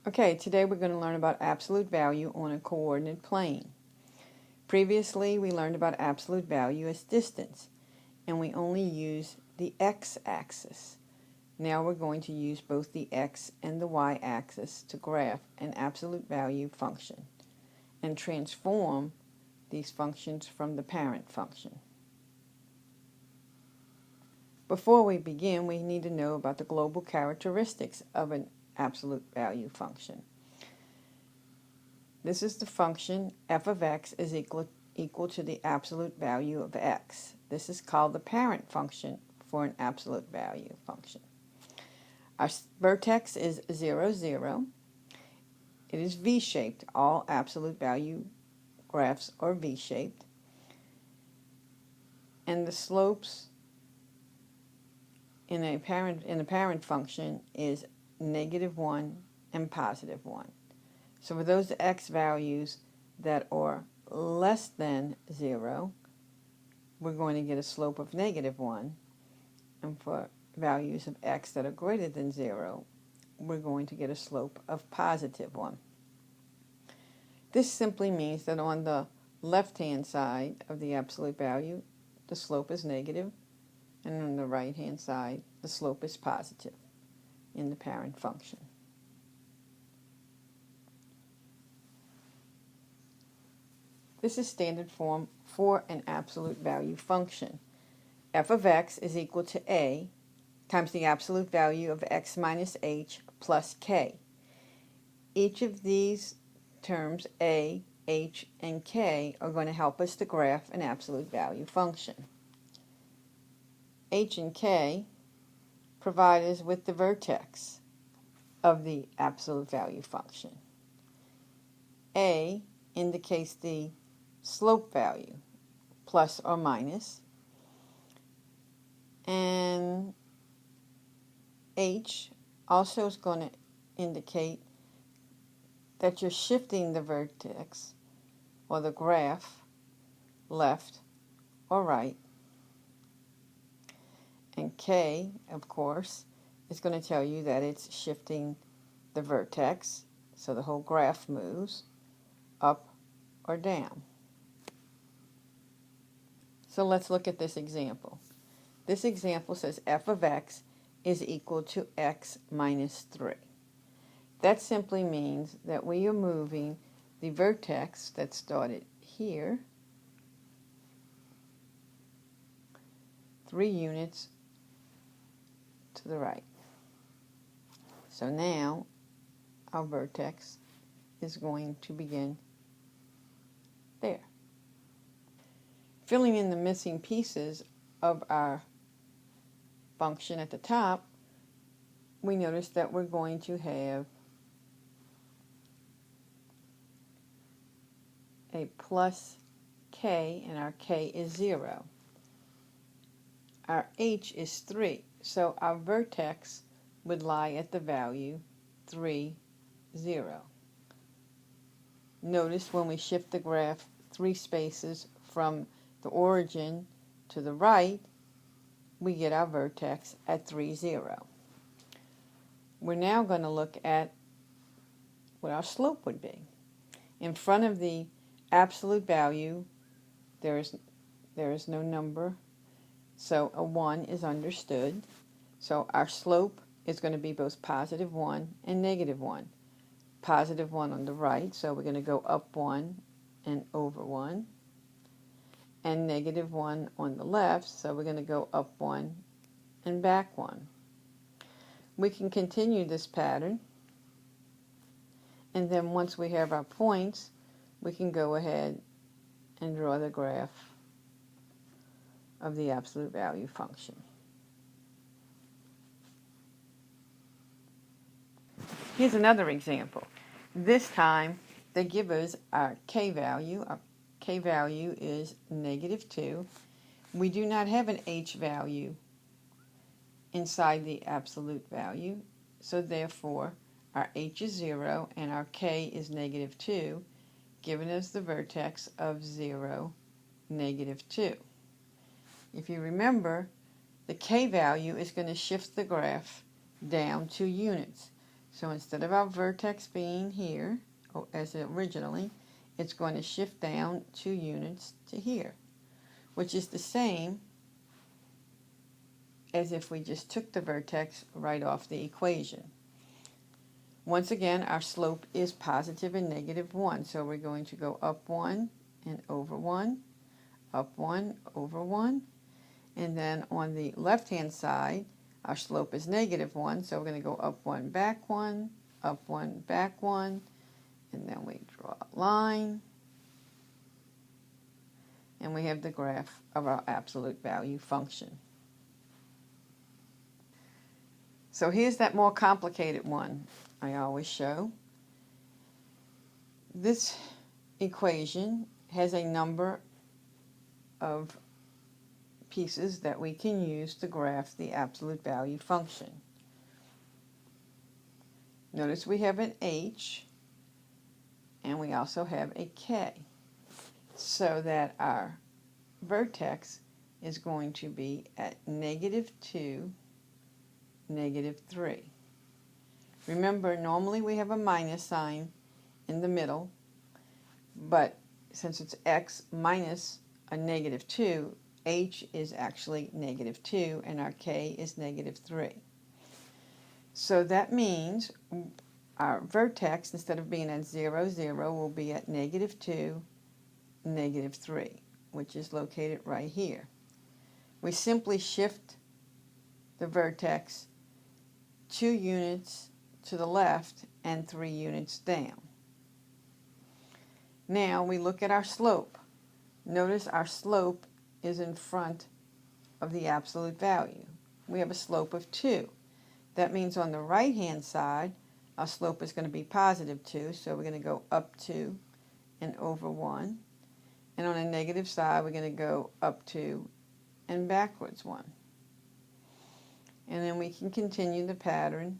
Okay, today we're going to learn about absolute value on a coordinate plane. Previously, we learned about absolute value as distance, and we only use the x-axis. Now we're going to use both the x and the y-axis to graph an absolute value function and transform these functions from the parent function. Before we begin, we need to know about the global characteristics of an absolute value function. This is the function f of x is equal to the absolute value of x. This is called the parent function for an absolute value function. Our vertex is 0, 0. It is v-shaped. All absolute value graphs are v-shaped. And the slopes in a parent function is -1 and +1. So for those x values that are less than 0, we're going to get a slope of -1. And for values of x that are greater than 0, we're going to get a slope of +1. This simply means that on the left-hand side of the absolute value, the slope is negative, and on the right-hand side, the slope is positive in the parent function. This is standard form for an absolute value function. F of x is equal to a times the absolute value of x minus h plus k. Each of these terms, a, h, and k, are going to help us to graph an absolute value function. H and k provide us with the vertex of the absolute value function. A indicates the slope value, plus or minus, and H also is going to indicate that you're shifting the vertex or the graph left or right. And K, of course, is going to tell you that it's shifting the vertex, so the whole graph moves up or down. So let's look at this example. This example says f of x is equal to x minus 3. That simply means that we are moving the vertex that started here 3 units to the right. So now our vertex is going to begin there. Filling in the missing pieces of our function at the top, we notice that we're going to have a plus k, and our k is 0. Our h is 3, so our vertex would lie at the value 3, 0. Notice when we shift the graph 3 spaces from the origin to the right, we get our vertex at 3, 0. We're now going to look at what our slope would be. In front of the absolute value, there is no number, so a 1 is understood. So our slope is going to be both +1 and -1. +1 on the right, so we're going to go up 1 and over 1. And -1 on the left, so we're going to go up 1 and back 1. We can continue this pattern, and then once we have our points, we can go ahead and draw the graph of the absolute value function. Here's another example. This time they give us our k value. Our k value is -2. We do not have an h value inside the absolute value, so therefore our h is 0 and our k is -2, giving us the vertex of 0, -2. If you remember, the k value is going to shift the graph down 2 units. So instead of our vertex being here, as originally, it's going to shift down 2 units to here, which is the same as if we just took the vertex right off the equation. Once again, our slope is positive and negative 1, so we're going to go up 1 and over 1, up 1, over 1, and then on the left-hand side, our slope is negative 1, so we're going to go up 1, back 1, up 1, back 1, and then we draw a line, and we have the graph of our absolute value function. So here's that more complicated one I always show. This equation has a number of pieces that we can use to graph the absolute value function. Notice we have an h, and we also have a k, so that our vertex is going to be at -2, -3. Remember, normally we have a minus sign in the middle, but since it's x minus a -2, h is actually -2, and our k is -3. So that means our vertex, instead of being at 0, 0, will be at -2, -3, which is located right here. We simply shift the vertex 2 units to the left and 3 units down. Now we look at our slope. Notice our slope is in front of the absolute value. We have a slope of 2. That means on the right hand side, our slope is going to be +2, so we're going to go up 2 and over 1. And on the negative side, we're going to go up 2 and backwards 1. And then we can continue the pattern.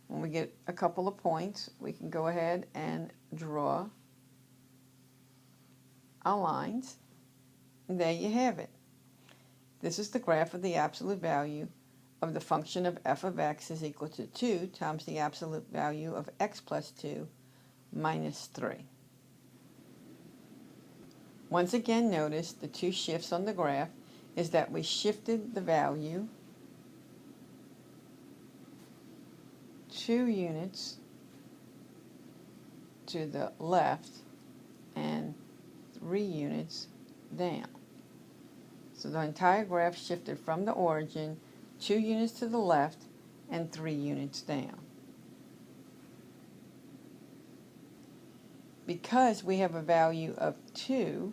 When we get a couple of points, we can go ahead and draw our lines. And there you have it. This is the graph of the absolute value of the function of f of x is equal to 2 times the absolute value of x plus 2 minus 3. Once again, notice the 2 shifts on the graph is that we shifted the value 2 units to the left and 3 units down. So the entire graph shifted from the origin 2 units to the left and 3 units down. Because we have a value of 2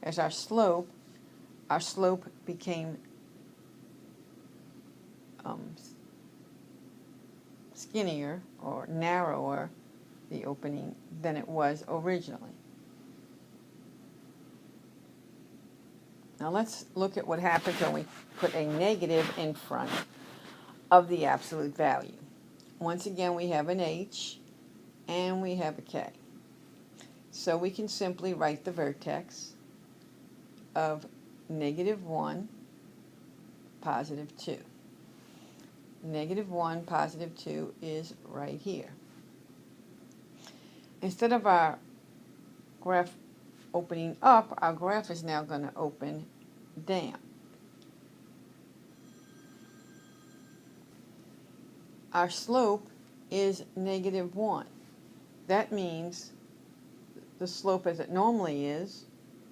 as our slope became skinnier or narrower, the opening, than it was originally. Now let's look at what happens when we put a negative in front of the absolute value. Once again, we have an h and we have a k. So we can simply write the vertex of -1, +2. -1, +2 is right here. Instead of our graph opening up, our graph is now going to open down. Our slope is -1. That means the slope as it normally is,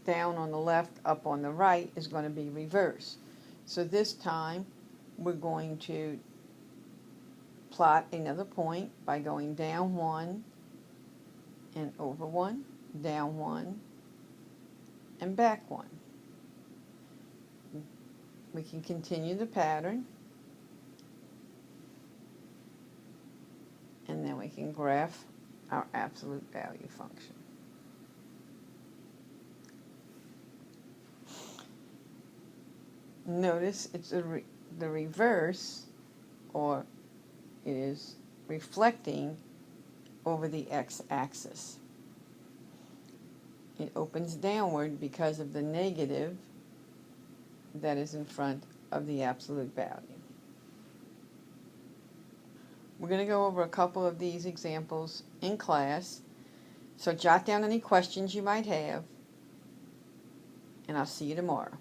down on the left, up on the right, is going to be reversed. So this time we're going to plot another point by going down 1 and over 1, down 1 and back 1. We can continue the pattern, and then we can graph our absolute value function. Notice it's the reverse, or it is reflecting over the x-axis. It opens downward because of the negative that is in front of the absolute value. We're going to go over a couple of these examples in class, so jot down any questions you might have, and I'll see you tomorrow.